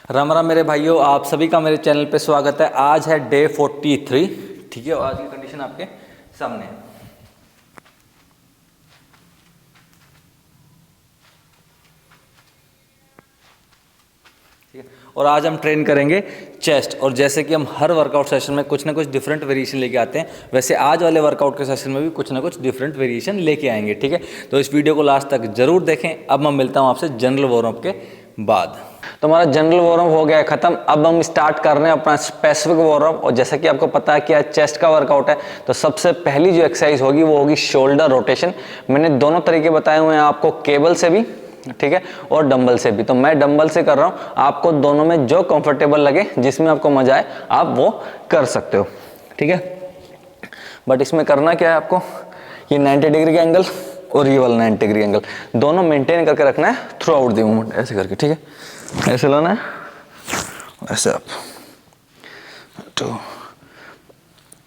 राम राम मेरे भाइयों, आप सभी का मेरे चैनल पे स्वागत है। आज है डे 43, ठीक है। और आज की कंडीशन आपके सामने है, ठीक है। और आज हम ट्रेन करेंगे चेस्ट। और जैसे कि हम हर वर्कआउट सेशन में कुछ ना कुछ डिफरेंट वेरिएशन लेके आते हैं, वैसे आज वाले वर्कआउट के सेशन में भी कुछ ना कुछ डिफरेंट वेरिएशन लेके आएंगे, ठीक है। तो इस वीडियो को लास्ट तक जरूर देखें। अब मैं मिलता हूँ आपसे जनरल वार्म अप के बाद। तो हमारा जनरल वार्म हो गया है खत्म। अब हम स्टार्ट कर रहे हैं अपना स्पेसिफिक वार्म। और जैसा कि आपको पता है कि आज चेस्ट का वर्कआउट है, तो सबसे पहली जो एक्सरसाइज होगी वो होगी शोल्डर रोटेशन। मैंने दोनों तरीके बताए हुए हैं आपको, केबल से भी, ठीक है, और डंबल से भी। तो मैं डंबल से कर रहा हूं, आपको दोनों में जो कंफर्टेबल लगे, जिसमें आपको मजा आए, आप वो कर सकते हो, ठीक है। बट इसमें करना क्या है आपको, ये 90 डिग्री का एंगल और ये वाला 90 डिग्री एंगल दोनों मेंटेन करके रखना है थ्रू आउट द मूवमेंट, ऐसे करके, ठीक है। ऐसे लाना है, ऐसे अप, 2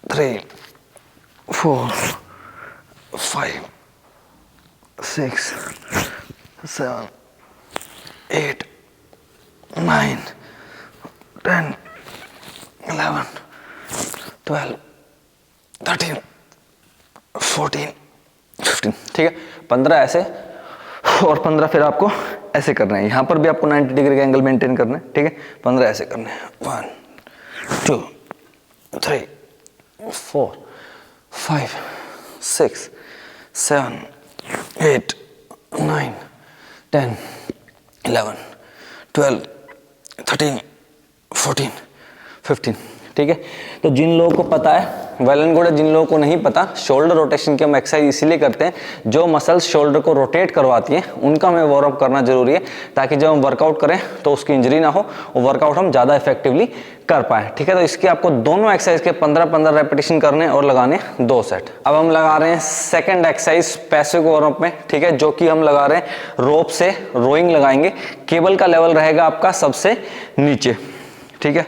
3 4 5 6 7 8 9 10 11 12 13 14 15, ठीक है। 15 ऐसे और 15 फिर आपको ऐसे करना है। यहां पर भी आपको 90 डिग्री का एंगल मेंटेन करना है, ठीक है। 15 ऐसे करने हैं, 1 2 3 4 5 6 7 8 9 10 11 12 13 14 15, ठीक है। तो जिन लोगों को पता है वेल एंड गुड है, जिन लोगों को नहीं पता, शोल्डर रोटेशन की हम एक्सरसाइज इसीलिए करते हैं, जो मसल्स शोल्डर को रोटेट करवाती हैं उनका हमें वार्म अप करना जरूरी है, ताकि जब हम वर्कआउट करें तो उसकी इंजरी ना हो और वर्कआउट हम ज़्यादा इफेक्टिवली कर पाए, ठीक है। तो इसके आपको दोनों एक्सरसाइज के 15-15 रेपिटेशन करने और लगाने 2 सेट। अब हम लगा रहे हैं second exercise passive warm up में, ठीक है, जो कि हम लगा रहे हैं रोप से रोइंग लगाएंगे। केबल का लेवल रहेगा आपका सबसे नीचे, ठीक है।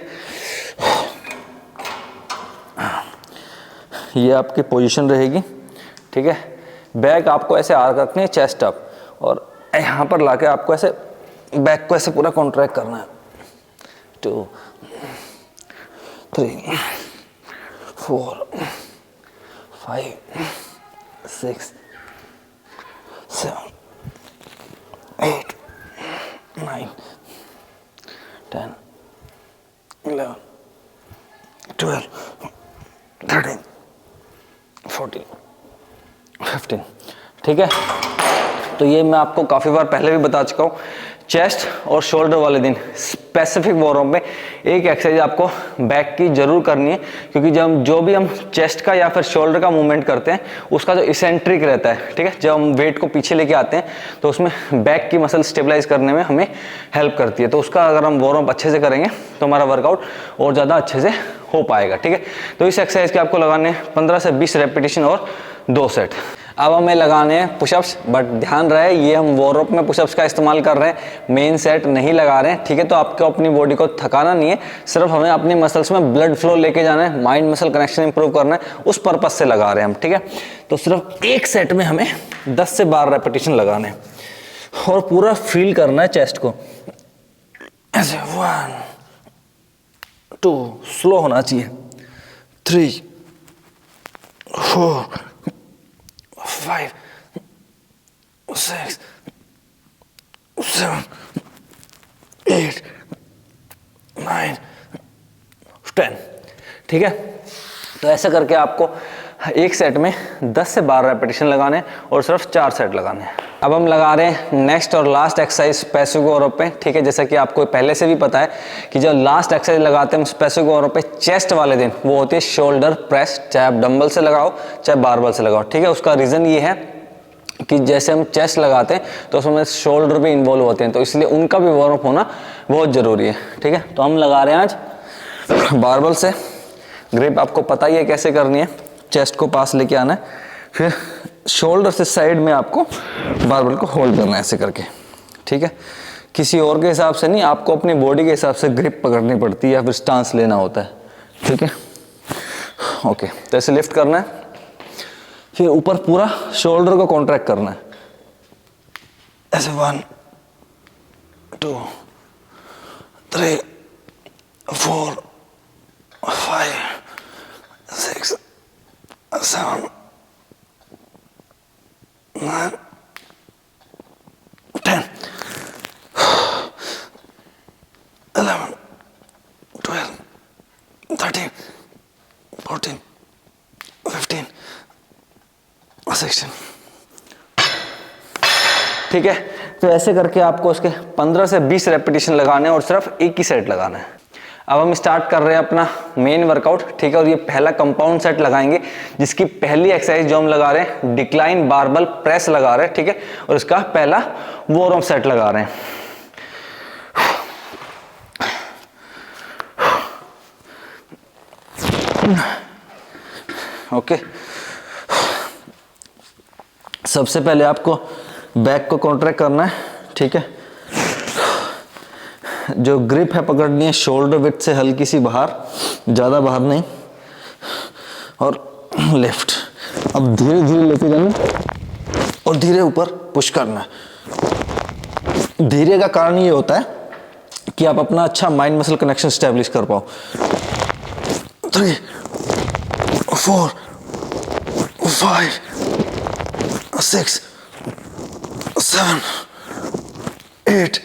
ये आपकी पोजीशन रहेगी, ठीक है। बैक आपको ऐसे आर्क रखनी है, चेस्ट अप, और यहाँ पर लाके आपको ऐसे बैक को ऐसे पूरा कॉन्ट्रैक्ट करना है। 2 3 4 5 6 7 8 9 10 11 12 13 14 15, ठीक है। तो ये मैं आपको काफ़ी बार पहले भी बता चुका हूँ। चेस्ट और शोल्डर वाले दिन स्पेसिफिक वार्म में एक एक्सरसाइज आपको बैक की जरूर करनी है, क्योंकि जब जो भी हम चेस्ट का या फिर शोल्डर का मूवमेंट करते हैं उसका जो इसेंट्रिक रहता है, ठीक है, जब हम वेट को पीछे लेके आते हैं तो उसमें बैक की मसल स्टेबलाइज करने में हमें हेल्प करती है। तो उसका अगर हम वार्म अच्छे से करेंगे तो हमारा वर्कआउट और ज़्यादा अच्छे से हो पाएगा, ठीक है। तो इस एक्सरसाइज के आपको लगाने 15 से 20 रेपिटेशन और 2 सेट। अब हमें लगाने हैं पुशअप्स, बट ध्यान रहे ये हम वार्म अप में पुशअप्स का इस्तेमाल कर रहे हैं, मेन सेट नहीं लगा रहे हैं, ठीक है। तो आपको अपनी बॉडी को थकाना नहीं है, सिर्फ हमें अपनी मसल्स में ब्लड फ्लो लेके जाना है, माइंड मसल कनेक्शन इंप्रूव करना है, उस पर्पज से लगा रहे हैं हम, ठीक है। तो सिर्फ एक सेट में हमें 10 से 12 रेपिटेशन लगाने हैं और पूरा फील करना है चेस्ट को, ऐसे 1 2, स्लो होना चाहिए, 3 4 5 6 7 8 9 10, ठीक है। तो ऐसा करके आपको एक सेट में 10 से 12 रेपिटेशन लगाने और सिर्फ 4 सेट लगाने हैं। अब हम लगा रहे हैं नेक्स्ट और last exercise passive warm up पे, ठीक है। जैसा कि आपको पहले से भी पता है कि जब लास्ट एक्सरसाइज लगाते हैं हम पैसिव वार्म अप पे चेस्ट वाले दिन, वो होती है शोल्डर प्रेस, चाहे आप डंबल से लगाओ चाहे बारबल से लगाओ, ठीक है। उसका रीजन ये है कि जैसे हम चेस्ट लगाते हैं तो उसमें शोल्डर भी इन्वॉल्व होते हैं, तो इसलिए उनका भी वार्म अप होना बहुत जरूरी है, ठीक है। तो हम लगा रहे हैं आज बारबल से। ग्रिप आपको पता ही है कैसे करनी है, चेस्ट को पास लेके आना है, फिर शोल्डर से साइड में आपको बारबल को होल्ड करना है ऐसे करके, ठीक है। किसी और के हिसाब से नहीं, आपको अपनी बॉडी के हिसाब से ग्रिप पकड़नी पड़ती है या फिर स्टांस लेना होता है, ठीक है। ओके, तो ऐसे लिफ्ट करना है, फिर ऊपर पूरा शोल्डर को कॉन्ट्रैक्ट करना है, ऐसे 1 2 3, 4, 5, 6, 7, 9, 10, 11, 12, 13, 14, 15, 16। ठीक है, तो ऐसे करके आपको उसके 15 से 20 रेपिटेशन लगाने हैं और सिर्फ एक ही सेट लगाना है। अब हम स्टार्ट कर रहे हैं अपना मेन वर्कआउट। ठीक है, और ये पहला कंपाउंड सेट लगाएंगे, जिसकी पहली एक्सरसाइज जो हम लगा रहे हैं डिक्लाइन बारबल प्रेस लगा रहे हैं। ठीक है, और इसका पहला वार्म अप सेट लगा रहे हैं। ओके, सबसे पहले आपको बैक को कॉन्ट्रैक्ट करना है। ठीक है, जो ग्रिप है पकड़नी है शोल्डर विड्थ से हल्की सी बाहर, ज़्यादा बाहर नहीं, और लेफ्ट। अब धीरे धीरे लेके जाना और धीरे ऊपर पुश करना है। धीरे का कारण ये होता है कि आप अपना अच्छा माइंड मसल कनेक्शन स्टैब्लिश कर पाओ। 3, 4, 5, 6, 7, 8,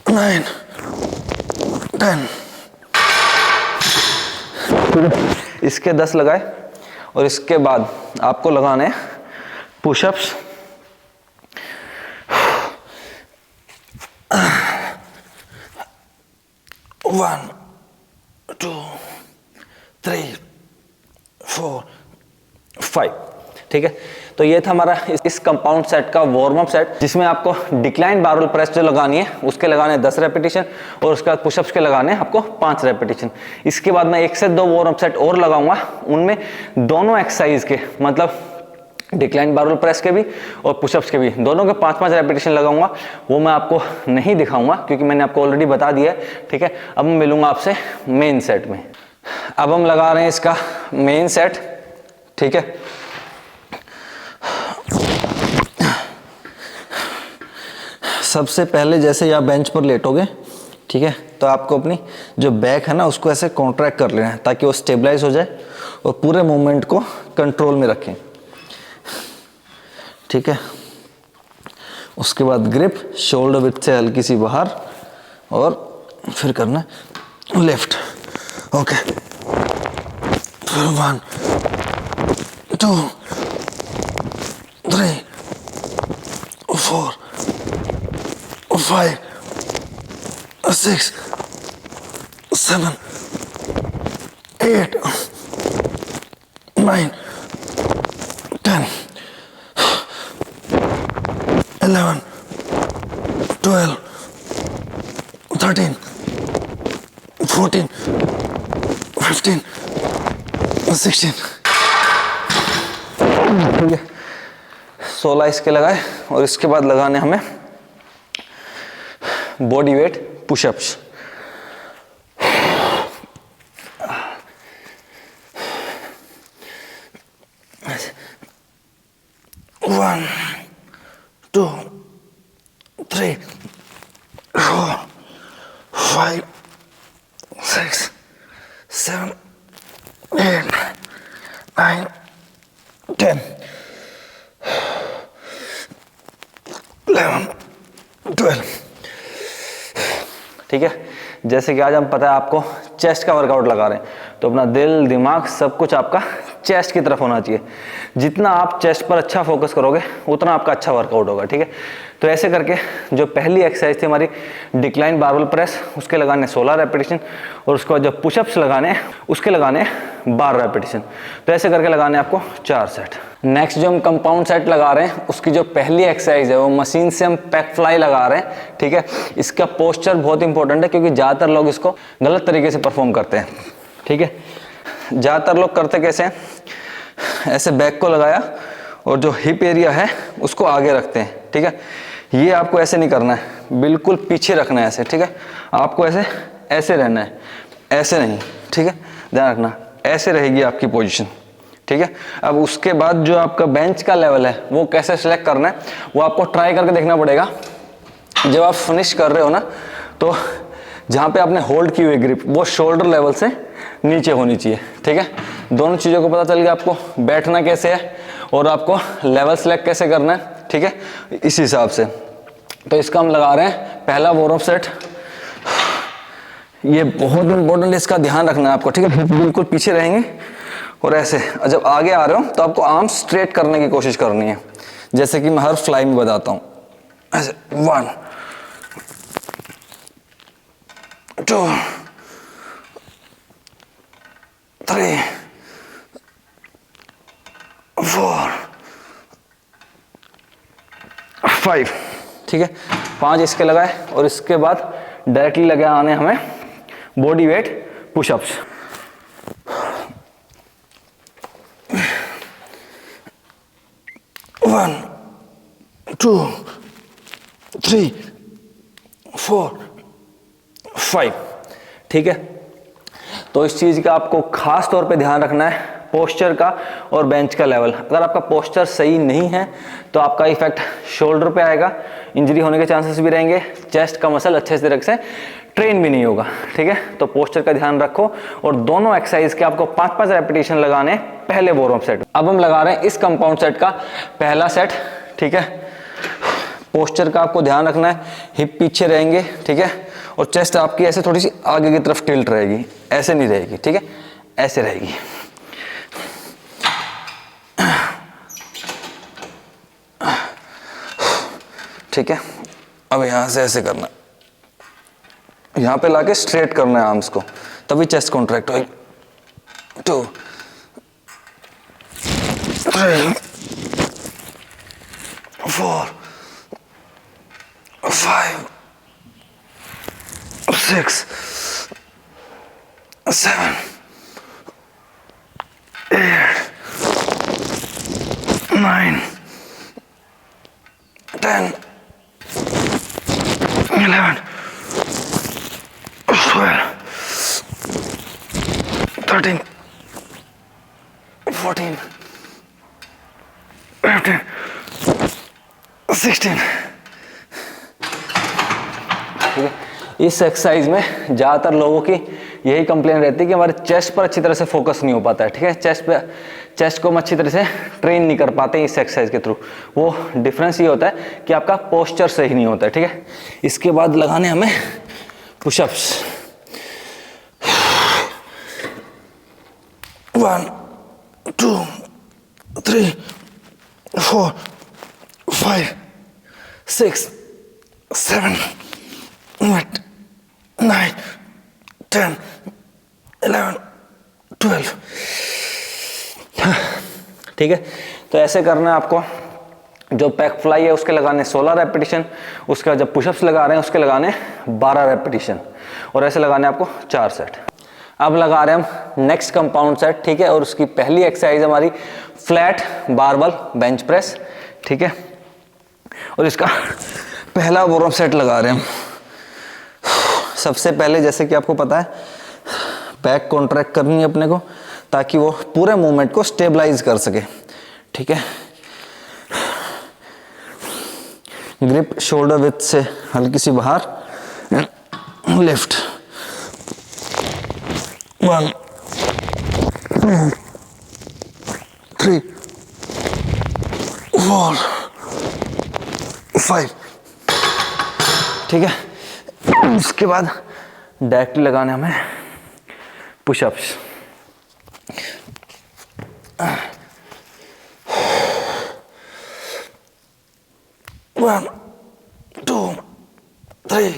9, 10। इसके 10 लगाए और इसके बाद आपको लगाने हैं पुशअप्स। वन, 2, 3, 4, 5। ठीक है, तो ये था हमारा इस कंपाउंड सेट का वार्म अप सेट, जिसमें आपको डिक्लाइन बारबल प्रेस जो लगानी है उसके लगाने 10 रेपिटेशन और उसके बाद पुशअप्स के लगाने आपको 5 रेपिटेशन। इसके बाद मैं 1 से 2 वार्म अप सेट और लगाऊंगा, उनमें दोनों एक्सरसाइज के मतलब डिक्लाइन बारबल प्रेस के भी और पुशअप्स के भी दोनों के 5-5 रेपिटेशन लगाऊंगा। वो मैं आपको नहीं दिखाऊंगा क्योंकि मैंने आपको ऑलरेडी बता दिया है। ठीक है, अब मैं मिलूंगा आपसे मेन सेट में। अब हम लगा रहे हैं इसका मेन सेट। ठीक है, सबसे पहले जैसे ही आप बेंच पर लेटोगे, ठीक है, तो आपको अपनी जो बैक है ना उसको ऐसे कॉन्ट्रैक्ट कर लेना है ताकि वो स्टेबलाइज हो जाए और पूरे मूवमेंट को कंट्रोल में रखें। ठीक है, उसके बाद ग्रिप शोल्डर विड्थ से हल्की सी बाहर और फिर करना लेफ्ट। ओके, 1, 2, 3, 4, 5, 6, 7, 8, 9, 10, 11, 12, 13, 14, 15, 16। ठीक है, 16 इसके लगाए और इसके बाद लगाने हमें बॉडी वेट पुशअप्स। 1, 2, 3, 4, 5, 6, 7, 8, 9, 10, 11, 12। ठीक है, जैसे कि आज हम पता है आपको चेस्ट का वर्कआउट लगा रहे हैं, तो अपना दिल दिमाग सब कुछ आपका चेस्ट की तरफ होना चाहिए। जितना आप चेस्ट पर अच्छा फोकस करोगे उतना आपका अच्छा वर्कआउट होगा। ठीक है, तो ऐसे करके जो पहली एक्सरसाइज थी हमारी डिक्लाइन बारबल प्रेस, उसके लगाने 16 रेपिटेशन और उसके बाद जो पुशअप्स लगाने उसके लगाने 12 रेपिटेशन। तो ऐसे करके लगाने आपको 4 सेट। नेक्स्ट जो हम कंपाउंड सेट लगा रहे हैं उसकी जो पहली एक्सरसाइज है वो मशीन से हम पैक फ्लाई लगा रहे हैं। ठीक है, इसका पोस्चर बहुत इंपॉर्टेंट है क्योंकि ज़्यादातर लोग इसको गलत तरीके से परफॉर्म करते हैं। ठीक है, ज़्यादातर लोग करते कैसे हैं, ऐसे बैक को लगाया और जो हिप एरिया है उसको आगे रखते हैं। ठीक है, ये आपको ऐसे नहीं करना है, बिल्कुल पीछे रखना है ऐसे। ठीक है, आपको ऐसे ऐसे रहना है, ऐसे नहीं। ठीक है, ध्यान रखना, ऐसे रहेगी आपकी पोजीशन। ठीक है, अब उसके बाद जो आपका बेंच का लेवल है वो कैसे सिलेक्ट करना है वो आपको ट्राई करके देखना पड़ेगा। जब आप फिनिश कर रहे हो ना तो जहाँ पे आपने होल्ड की हुई ग्रिप वो शोल्डर लेवल से नीचे होनी चाहिए। ठीक है, दोनों चीज़ों को पता चल गया आपको, बैठना कैसे है और आपको लेवल सेलेक्ट कैसे करना है। ठीक है, इस हिसाब से तो इसका हम लगा रहे हैं पहला वार्म अप सेट। ये बहुत इंपॉर्टेंट, इसका ध्यान रखना है आपको। ठीक है, बिल्कुल पीछे रहेंगे और ऐसे जब आगे आ रहे हो तो आपको आर्म स्ट्रेट करने की कोशिश करनी है, जैसे कि मैं हर फ्लाई में बताता हूं। ऐसे 1 2 3 4 5। ठीक है, 5 इसके लगाए और इसके बाद डायरेक्टली लगे आने हमें बॉडी वेट पुशअप्स। 1 2 3 4 5। ठीक है, तो इस चीज का आपको खास तौर पे ध्यान रखना है, पोस्चर का और बेंच का लेवल। अगर आपका पोस्चर सही नहीं है तो आपका इफेक्ट शोल्डर पे आएगा, इंजरी होने के चांसेस भी रहेंगे, चेस्ट का मसल अच्छे से तरह से ट्रेन भी नहीं होगा। ठीक है, तो पोस्चर का ध्यान रखो और दोनों एक्सरसाइज के आपको 5-5 रेपिटेशन लगाने पहले वार्म अप सेट। अब हम लगा रहे हैं इस कंपाउंड सेट का पहला सेट। ठीक है, पोस्चर का आपको ध्यान रखना है, हिप पीछे रहेंगे। ठीक है, और चेस्ट आपकी ऐसे थोड़ी सी आगे की तरफ टिल्ट रहेगी, ऐसे नहीं रहेगी। ठीक है, ऐसे रहेगी। ठीक है, अब यहां से ऐसे करना, यहां पे लाके स्ट्रेट करना है आर्म्स को, तभी चेस्ट कॉन्ट्रैक्ट होगी। 2 3 4 5 6 7 8 9 10 11 12 13 14 15 16। ठीक है, इस एक्सरसाइज में ज़्यादातर लोगों की यही कंप्लेन रहती है कि हमारे चेस्ट पर अच्छी तरह से फोकस नहीं हो पाता है। ठीक है, चेस्ट को हम अच्छी तरह से ट्रेन नहीं कर पाते हैं इस एक्सरसाइज के थ्रू। वो डिफरेंस ये होता है कि आपका पोस्चर सही नहीं होता है। ठीक है, इसके बाद लगाने हमें पुशअप्स। 1 2 3 4 5 6 7 8 9 10 11 12। ठीक है, तो ऐसे करना है आपको। जो पैक फ्लाई है उसके लगाने 16 रेपिटेशन, उसके बाद जब पुशअप्स लगा रहे हैं उसके लगाने 12 रेपिटेशन, और ऐसे लगाने आपको 4 सेट। अब लगा रहे हैं हम नेक्स्ट कंपाउंड सेट। ठीक है, और उसकी पहली एक्सरसाइज हमारी फ्लैट बारबल बेंच प्रेस। ठीक है, और इसका पहला वार्म अप सेट लगा रहे हैं हम। सबसे पहले जैसे कि आपको पता है बैक कॉन्ट्रैक्ट करनी है अपने को, ताकि वो पूरे मूवमेंट को स्टेबलाइज कर सके। ठीक है, ग्रिप शोल्डर विथ से हल्की सी बाहर, लिफ्ट 1 2 3 4 5। ठीक है, उसके बाद डायरेक्टली लगाने हमें पुशअप्स। 1 2 3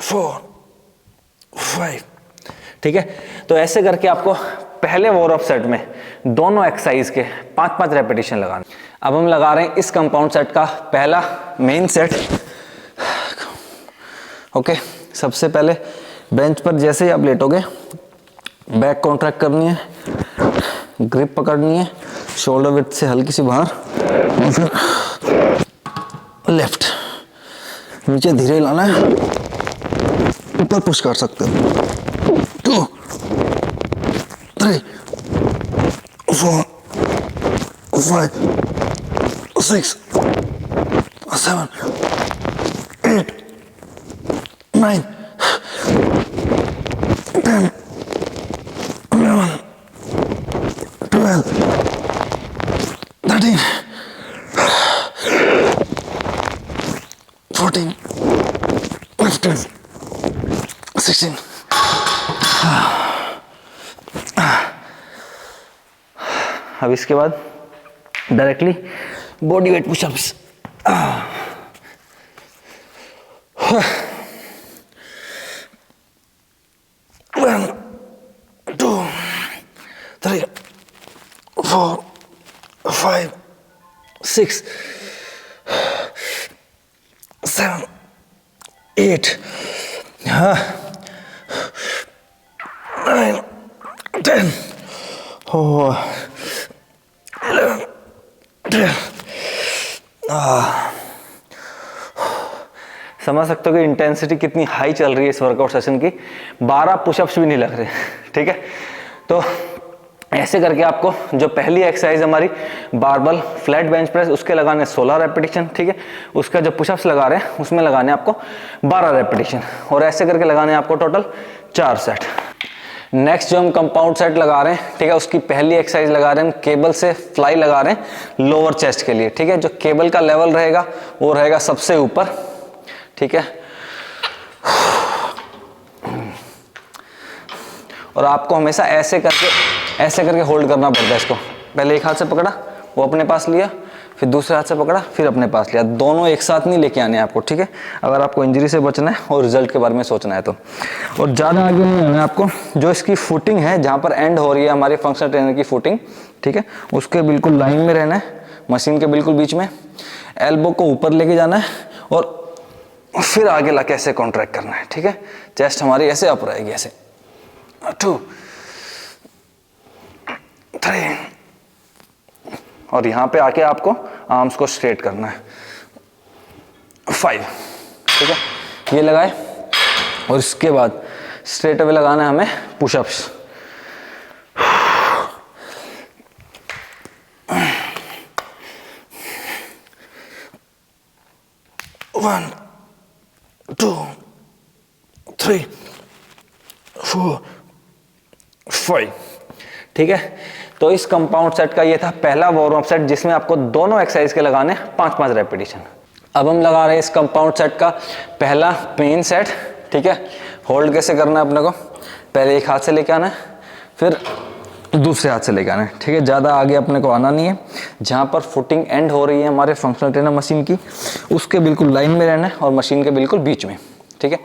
4 5। ठीक है, तो ऐसे करके आपको पहले वार्म अप सेट में दोनों एक्सरसाइज के 5-5 रेपिटेशन लगाने। अब हम लगा रहे हैं इस कंपाउंड सेट का पहला मेन सेट। ओके, सबसे पहले बेंच पर जैसे ही आप लेटोगे बैक कॉन्ट्रैक्ट करनी है, ग्रिप पकड़नी है शोल्डर विड्थ से हल्की सी बाहर, और फिर लेफ्ट नीचे धीरे लाना है, ऊपर पुश कर सकते हो। 2 3 4 5 6 7 8 9 14, 15, 16. अब इसके बाद डायरेक्टली बॉडी वेट पुशअप्स। 1, 2, 3, 4, 5, 6, 7, 8, 9, 10, 11, 12। समझ सकते हो कि इंटेंसिटी कितनी हाई चल रही है इस वर्कआउट सेशन की। 12 पुशअप्स भी नहीं लग रहे, ठीक है। तो ऐसे करके आपको जो पहली एक्सरसाइज हमारी बारबल फ्लैट बेंच प्रेस, उसके लगाने 16 रेपिटेशन, ठीक है। उसका जो पुशअप्स लगा रहे हैं उसमें लगाने आपको 12 रेपिटेशन, और ऐसे करके लगाने आपको टोटल 4 सेट। नेक्स्ट जो हम कंपाउंड सेट लगा रहे हैं, ठीक है, उसकी पहली एक्सरसाइज लगा रहे हैं हम केबल से फ्लाई लगा रहे हैं लोअर चेस्ट के लिए, ठीक है। जो केबल का लेवल रहेगा वो रहेगा सबसे ऊपर, ठीक है। और आपको हमेशा ऐसे करके होल्ड करना पड़ता है इसको। पहले एक हाथ से पकड़ा, वो अपने पास लिया, फिर दूसरे हाथ से पकड़ा, फिर अपने पास लिया। दोनों एक साथ नहीं लेके आने आपको, ठीक है, अगर आपको इंजरी से बचना है और रिजल्ट के बारे में सोचना है तो। और ज़्यादा आगे नहीं आना है आपको। जो इसकी फुटिंग है, जहाँ पर एंड हो रही है हमारी फंक्शनल ट्रेनर की फुटिंग, ठीक है, उसके बिल्कुल लाइन में रहना है, मशीन के बिल्कुल बीच में। एल्बो को ऊपर लेके जाना है और फिर आगे ला के ऐसे कॉन्ट्रैक्ट करना है, ठीक है। चेस्ट हमारी ऐसे अप रहेगी, ऐसे 2, 3, और यहां पे आके आपको आर्म्स को स्ट्रेट करना है 5, ठीक है। ये लगाए और इसके बाद स्ट्रेट अवे लगाना है हमें पुशअप्स। One, 2, 3, 4, 5, ठीक है। तो इस कंपाउंड सेट का ये था पहला वार्म अप सेट, जिसमें आपको दोनों एक्सरसाइज के लगाने 5-5 रेपिटेशन। अब हम लगा रहे हैं इस कंपाउंड सेट का पहला पेन सेट, ठीक है। होल्ड कैसे करना है अपने को, पहले एक हाथ से लेके आना है, फिर दूसरे हाथ से लेके आना है, ठीक है। ज़्यादा आगे अपने को आना नहीं है। जहाँ पर फुटिंग एंड हो रही है हमारे फंक्शनल ट्रेनर मशीन की, उसके बिल्कुल लाइन में रहना है और मशीन के बिल्कुल बीच में, ठीक है।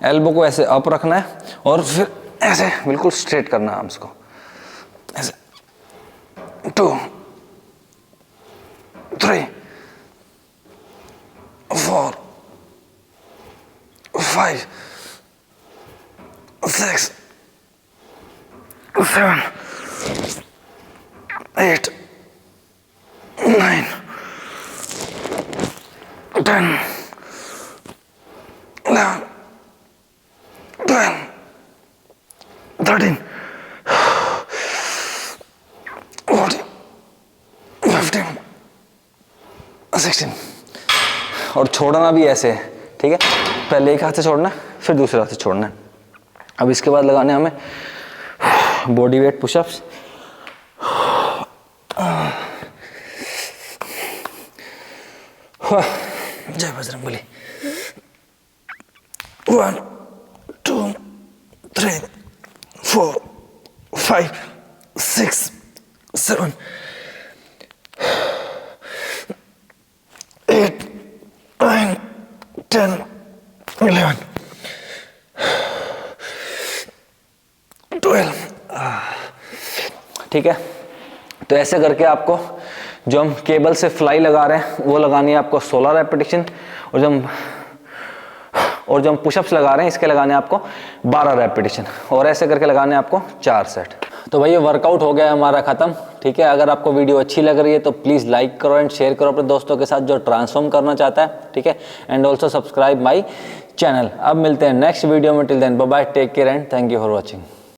एल्बो को ऐसे अप रखना है और फिर ऐसे बिल्कुल स्ट्रेट करना है आर्म्स को, ऐसे 2, 3, 4, 5, 6, 7, 8, 9, 10, 11, 12, 13, 14, 15, 16। और छोड़ना भी ऐसे है, ठीक है। पहले एक हाथ से छोड़ना है, फिर दूसरे हाथ से छोड़ना है। अब इसके बाद लगाने हमें बॉडी वेट पुशअप्स। जय बजरंगबली। 1, 2, 3, 4, 5, 6, 7, 8, 9, 10, 11, 12। ठीक है। तो ऐसे करके आपको जो हम केबल से फ्लाई लगा रहे हैं वो लगानी है आपको 16 रेपिटेशन, और जो हम पुशअप्स लगा रहे हैं इसके लगाने आपको 12 रेपिटेशन, और ऐसे करके लगाने आपको 4 सेट। तो भाई ये वर्कआउट हो गया हमारा खत्म। ठीक है, अगर आपको वीडियो अच्छी लग रही है तो प्लीज़ लाइक करो एंड शेयर करो अपने दोस्तों के साथ जो ट्रांसफॉर्म करना चाहता है। ठीक है, and also subscribe my channel. अब मिलते हैं नेक्स्ट वीडियो में। Till then bye bye, take care and thank you for watching.